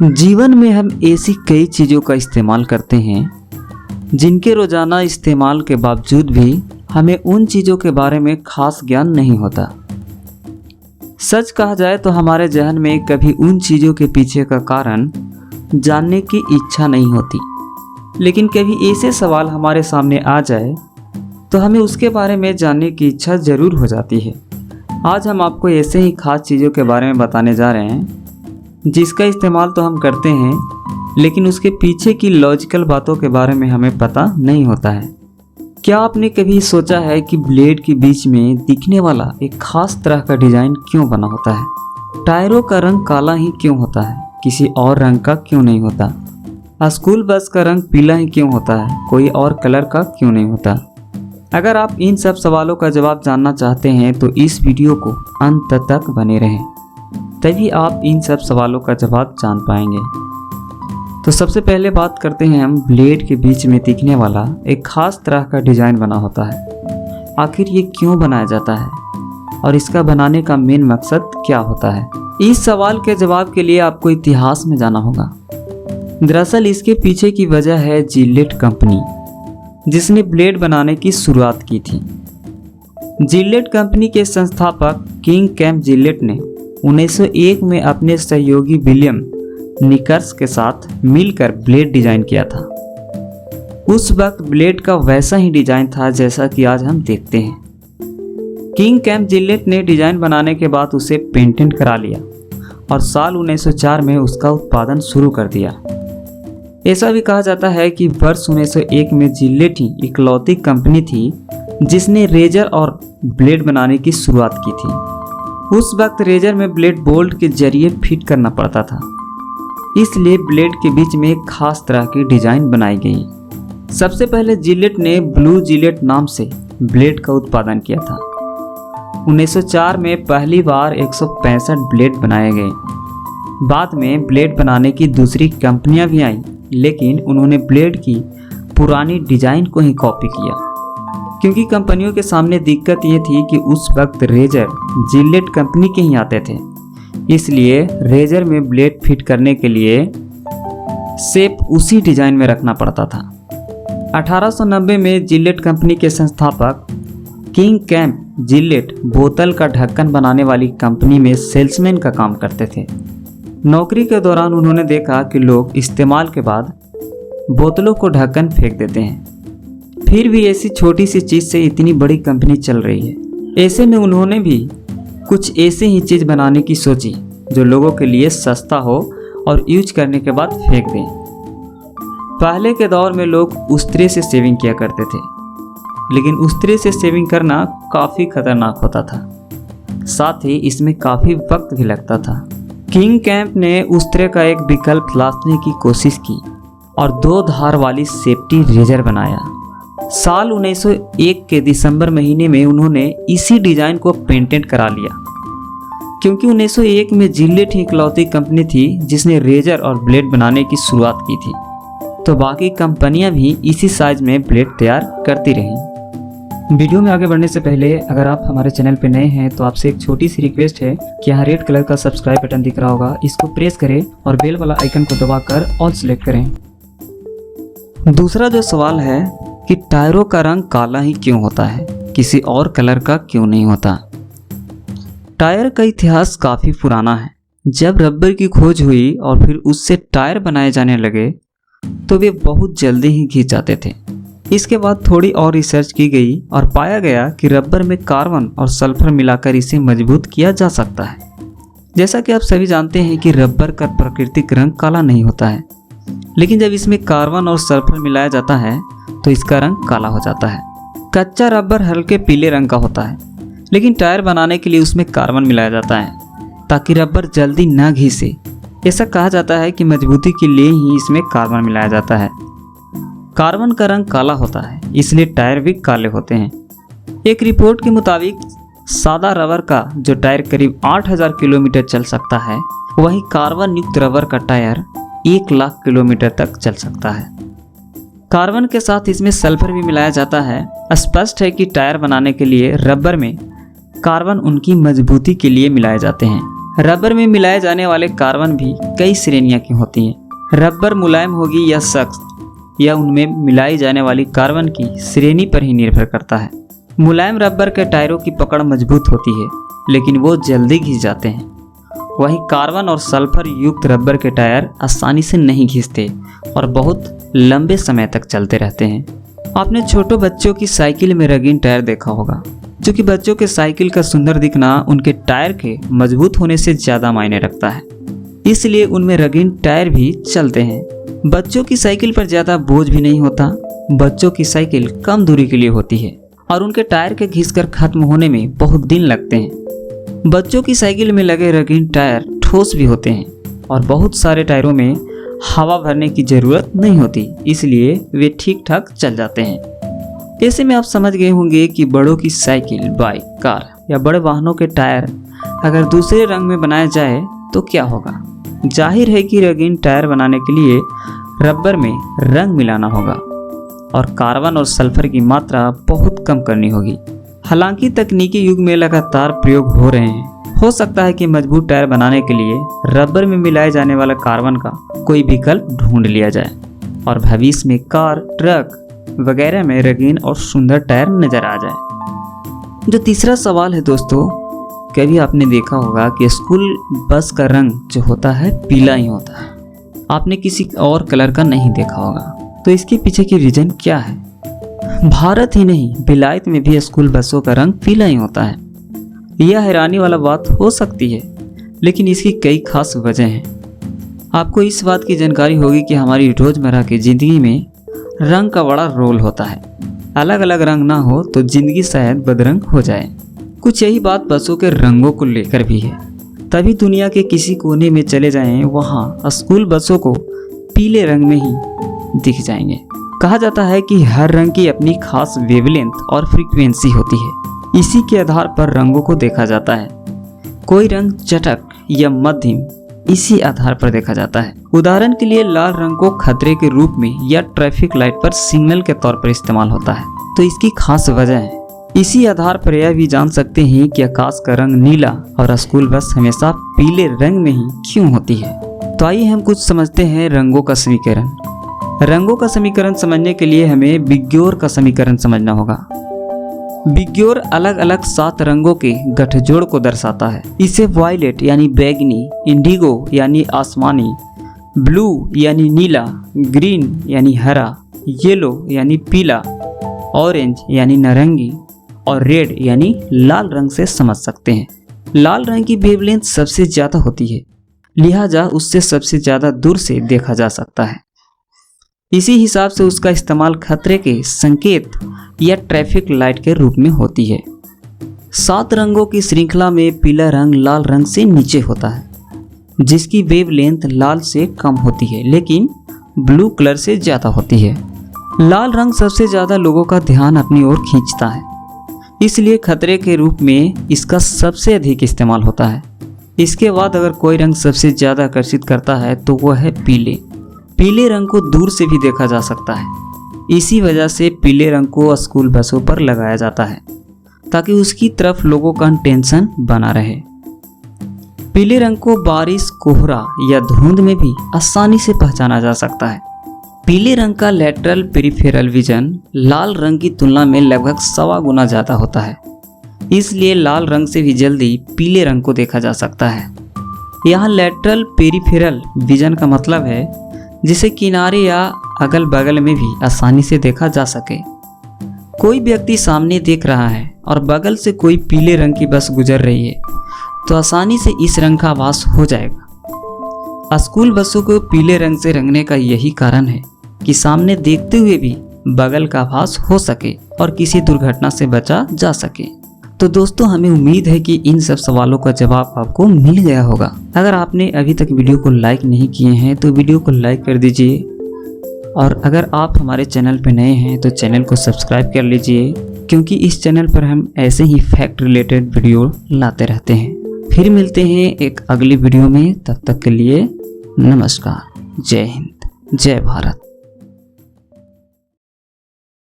जीवन में हम ऐसी कई चीज़ों का इस्तेमाल करते हैं जिनके रोज़ाना इस्तेमाल के बावजूद भी हमें उन चीज़ों के बारे में खास ज्ञान नहीं होता। सच कहा जाए तो हमारे जहन में कभी उन चीज़ों के पीछे का कारण जानने की इच्छा नहीं होती, लेकिन कभी ऐसे सवाल हमारे सामने आ जाए तो हमें उसके बारे में जानने की इच्छा ज़रूर हो जाती है। आज हम आपको ऐसे ही खास चीज़ों के बारे में बताने जा रहे हैं जिसका इस्तेमाल तो हम करते हैं, लेकिन उसके पीछे की लॉजिकल बातों के बारे में हमें पता नहीं होता है। क्या आपने कभी सोचा है कि ब्लेड के बीच में दिखने वाला एक खास तरह का डिज़ाइन क्यों बना होता है? टायरों का रंग काला ही क्यों होता है, किसी और रंग का क्यों नहीं होता? स्कूल बस का रंग पीला ही क्यों होता है, कोई और कलर का क्यों नहीं होता? अगर आप इन सब सवालों का जवाब जानना चाहते हैं तो इस वीडियो को अंत तक बने रहें, तभी आप इन सब सवालों का जवाब जान पाएंगे। तो सबसे पहले बात करते हैं हम ब्लेड के बीच में दिखने वाला एक खास तरह का डिज़ाइन बना होता है। आखिर ये क्यों बनाया जाता है और इसका बनाने का मेन मकसद क्या होता है? इस सवाल के जवाब के लिए आपको इतिहास में जाना होगा। दरअसल इसके पीछे की वजह है जिलेट कंपनी, जिसने ब्लेड बनाने की शुरुआत की थी। जिलेट कंपनी के संस्थापक किंग कैंप जिलेट ने 1901 में अपने सहयोगी विलियम निकर्स के साथ मिलकर ब्लेड डिजाइन किया था। उस वक्त ब्लेड का वैसा ही डिजाइन था जैसा कि आज हम देखते हैं। किंग कैंप जिलेट ने डिजाइन बनाने के बाद उसे पेटेंट करा लिया और साल 1904 में उसका उत्पादन शुरू कर दिया। ऐसा भी कहा जाता है कि वर्ष 1901 में जिलेट ही इकलौती कंपनी थी जिसने रेजर और ब्लेड बनाने की शुरुआत की थी। उस वक्त रेजर में ब्लेड बोल्ट के जरिए फिट करना पड़ता था, इसलिए ब्लेड के बीच में एक खास तरह की डिजाइन बनाई गई। सबसे पहले जिलेट ने ब्लू जिलेट नाम से ब्लेड का उत्पादन किया था। 1904 में पहली बार 165 ब्लेड बनाए गए। बाद में ब्लेड बनाने की दूसरी कंपनियां भी आईं, लेकिन उन्होंने ब्लेड की पुरानी डिजाइन को ही कॉपी किया, क्योंकि कंपनियों के सामने दिक्कत ये थी कि उस वक्त रेजर जिलेट कंपनी के ही आते थे, इसलिए रेजर में ब्लेड फिट करने के लिए शेप उसी डिजाइन में रखना पड़ता था। 1890 में जिलेट कंपनी के संस्थापक किंग कैंप जिलेट बोतल का ढक्कन बनाने वाली कंपनी में सेल्समैन का काम करते थे। नौकरी के दौरान उन्होंने देखा कि लोग इस्तेमाल के बाद बोतलों को ढक्कन फेंक देते हैं, फिर भी ऐसी छोटी सी चीज़ से इतनी बड़ी कंपनी चल रही है। ऐसे में उन्होंने भी कुछ ऐसे ही चीज़ बनाने की सोची जो लोगों के लिए सस्ता हो और यूज करने के बाद फेंक दें। पहले के दौर में लोग उस्तरे से शेविंग किया करते थे, लेकिन उस्तरे से शेविंग करना काफ़ी खतरनाक होता था, साथ ही इसमें काफ़ी वक्त भी लगता था। किंग कैंप ने उस्तरे का एक विकल्प तलाशने की कोशिश की और 2 धार वाली सेफ्टी रेजर बनाया। साल 1901 के दिसंबर महीने में उन्होंने इसी डिज़ाइन को पेटेंट करा लिया, क्योंकि 1901 में जिलेट ही इकलौती कंपनी थी जिसने रेजर और ब्लेड बनाने की शुरुआत की थी, तो बाकी कंपनियां भी इसी साइज में ब्लेड तैयार करती रहीं। वीडियो में आगे बढ़ने से पहले अगर आप हमारे चैनल पर नए हैं तो आपसे एक छोटी सी रिक्वेस्ट है कि यहाँ रेड कलर का सब्सक्राइब बटन दिख रहा होगा, इसको प्रेस करें और बेल वाला आइकन को दबाकर ऑल सेलेक्ट करें। दूसरा जो सवाल है कि टायरों का रंग काला ही क्यों होता है, किसी और कलर का क्यों नहीं होता? टायर का इतिहास काफ़ी पुराना है। जब रबर की खोज हुई और फिर उससे टायर बनाए जाने लगे तो वे बहुत जल्दी ही घिस जाते थे। इसके बाद थोड़ी और रिसर्च की गई और पाया गया कि रबर में कार्बन और सल्फर मिलाकर इसे मजबूत किया जा सकता है। जैसा कि आप सभी जानते हैं कि रबर का प्राकृतिक रंग काला नहीं होता है, लेकिन जब इसमें कार्बन और सल्फर मिलाया जाता है तो इसका रंग काला हो जाता है। कच्चा रबर हल्के पीले रंग का होता है, लेकिन टायर बनाने के लिए उसमें कार्बन मिलाया जाता है ताकि रबर जल्दी न घिसे। ऐसा कहा जाता है कि मजबूती के लिए ही इसमें कार्बन मिलाया जाता है। कार्बन का रंग काला होता है, इसलिए टायर भी काले होते हैं। एक रिपोर्ट के मुताबिक सादा रबर का जो टायर करीब 8000 किलोमीटर चल सकता है, वहीं कार्बन युक्त रबर का टायर 1 लाख किलोमीटर तक चल सकता है। कार्बन के साथ इसमें सल्फर भी मिलाया जाता है। स्पष्ट है कि टायर बनाने के लिए रबर में कार्बन उनकी मजबूती के लिए मिलाए जाते हैं। रबर में मिलाए जाने वाले कार्बन भी कई श्रेणियां की होती हैं। रबर मुलायम होगी या सख्त, यह उनमें मिलाई जाने वाली कार्बन की श्रेणी पर ही निर्भर करता है। मुलायम रबर के टायरों की पकड़ मजबूत होती है, लेकिन वो जल्दी घिस जाते हैं। वहीं कार्बन और सल्फर युक्त रबर के टायर आसानी से नहीं घिसते और बहुत लंबे समय तक चलते रहते हैं। आपने छोटे बच्चों की साइकिल में रंगीन टायर देखा होगा, क्योंकि बच्चों के साइकिल का सुंदर दिखना उनके टायर के मजबूत होने से ज़्यादा मायने रखता है, इसलिए उनमें रंगीन टायर भी चलते हैं। बच्चों की साइकिल पर ज़्यादा बोझ भी नहीं होता। बच्चों की साइकिल कम दूरी के लिए होती है और उनके टायर के घिसकर खत्म होने में बहुत दिन लगते हैं। बच्चों की साइकिल में लगे रंगीन टायर ठोस भी होते हैं और बहुत सारे टायरों में हवा भरने की ज़रूरत नहीं होती, इसलिए वे ठीक ठाक चल जाते हैं। ऐसे में आप समझ गए होंगे कि बड़ों की साइकिल, बाइक, कार या बड़े वाहनों के टायर अगर दूसरे रंग में बनाया जाए तो क्या होगा। जाहिर है कि रंगीन टायर बनाने के लिए रबर में रंग मिलाना होगा और कार्बन और सल्फर की मात्रा बहुत कम करनी होगी। हालांकि तकनीकी युग में लगातार प्रयोग हो रहे हैं। हो सकता है कि मजबूत टायर बनाने के लिए रबर में मिलाए जाने वाला कार्बन का कोई विकल्प ढूंढ लिया जाए और भविष्य में कार, ट्रक वगैरह में रंगीन और सुंदर टायर नजर आ जाए। जो तीसरा सवाल है दोस्तों, कभी आपने देखा होगा कि स्कूल बस का रंग जो होता है पीला ही होता है। आपने किसी और कलर का नहीं देखा होगा, तो इसके पीछे की रीजन क्या है। भारत ही नहीं, विलायत में भी स्कूल बसों का रंग पीला ही होता है। यह हैरानी वाला बात हो सकती है, लेकिन इसकी कई खास वजह हैं। आपको इस बात की जानकारी होगी कि हमारी रोज़मर्रा की ज़िंदगी में रंग का बड़ा रोल होता है। अलग अलग रंग ना हो तो ज़िंदगी शायद बदरंग हो जाए। कुछ यही बात बसों के रंगों को लेकर भी है। तभी दुनिया के किसी कोने में चले जाएं, वहाँ स्कूल बसों को पीले रंग में ही दिख जाएंगे। कहा जाता है कि हर रंग की अपनी खास वेवलेंथ और फ्रीक्वेंसी होती है। इसी के आधार पर रंगों को देखा जाता है। कोई रंग चटक या मध्यम इसी आधार पर देखा जाता है। उदाहरण के लिए लाल रंग को खतरे के रूप में या ट्रैफिक लाइट पर सिग्नल के तौर पर इस्तेमाल होता है, तो इसकी खास वजह है। इसी आधार पर यह भी जान सकते हैं कि आकाश का रंग नीला और स्कूल बस हमेशा पीले रंग में ही क्यों होती है। तो आइए हम कुछ समझते हैं रंगों का समीकरण। रंगों का समीकरण समझने के लिए हमें बिग्योर का समीकरण समझना होगा। बिग्योर अलग अलग 7 रंगों के गठजोड़ को दर्शाता है। इसे वायलेट यानी बैगनी, इंडिगो यानी आसमानी, ब्लू यानी नीला, ग्रीन यानी हरा, येलो यानी पीला, ऑरेंज यानी नारंगी और रेड यानी लाल रंग से समझ सकते हैं। लाल रंग की वेवलेंथ सबसे ज़्यादा होती है, लिहाजा उससे सबसे ज़्यादा दूर से देखा जा सकता है। इसी हिसाब से उसका इस्तेमाल खतरे के संकेत या ट्रैफिक लाइट के रूप में होती है। 7 रंगों की श्रृंखला में पीला रंग लाल रंग से नीचे होता है, जिसकी वेवलेंथ लाल से कम होती है लेकिन ब्लू कलर से ज़्यादा होती है। लाल रंग सबसे ज़्यादा लोगों का ध्यान अपनी ओर खींचता है, इसलिए खतरे के रूप में इसका सबसे अधिक इस्तेमाल होता है। इसके बाद अगर कोई रंग सबसे ज़्यादा आकर्षित करता है तो वह है पीले। पीले रंग को दूर से भी देखा जा सकता है। इसी वजह से पीले रंग को स्कूल बसों पर लगाया जाता है ताकि उसकी तरफ लोगों का अटेंशन बना रहे। पीले रंग को बारिश, कोहरा या धुंध में भी आसानी से पहचाना जा सकता है। पीले रंग का लेटरल पेरिफेरल विजन लाल रंग की तुलना में लगभग 1.25 गुना ज़्यादा होता है, इसलिए लाल रंग से भी जल्दी पीले रंग को देखा जा सकता है। यहाँ लेटरल पेरिफेरल विजन का मतलब है जिसे किनारे या अगल बगल में भी आसानी से देखा जा सके। कोई व्यक्ति सामने देख रहा है और बगल से कोई पीले रंग की बस गुजर रही है तो आसानी से इस रंग का आभास हो जाएगा। स्कूल बसों को पीले रंग से रंगने का यही कारण है कि सामने देखते हुए भी बगल का आभास हो सके और किसी दुर्घटना से बचा जा सके। तो दोस्तों, हमें उम्मीद है कि इन सब सवालों का जवाब आपको मिल गया होगा। अगर आपने अभी तक वीडियो को लाइक नहीं किए हैं तो वीडियो को लाइक कर दीजिए, और अगर आप हमारे चैनल पर नए हैं तो चैनल को सब्सक्राइब कर लीजिए, क्योंकि इस चैनल पर हम ऐसे ही फैक्ट रिलेटेड वीडियो लाते रहते हैं। फिर मिलते हैं एक अगली वीडियो में, तब तक के लिए नमस्कार। जय हिंद, जय भारत।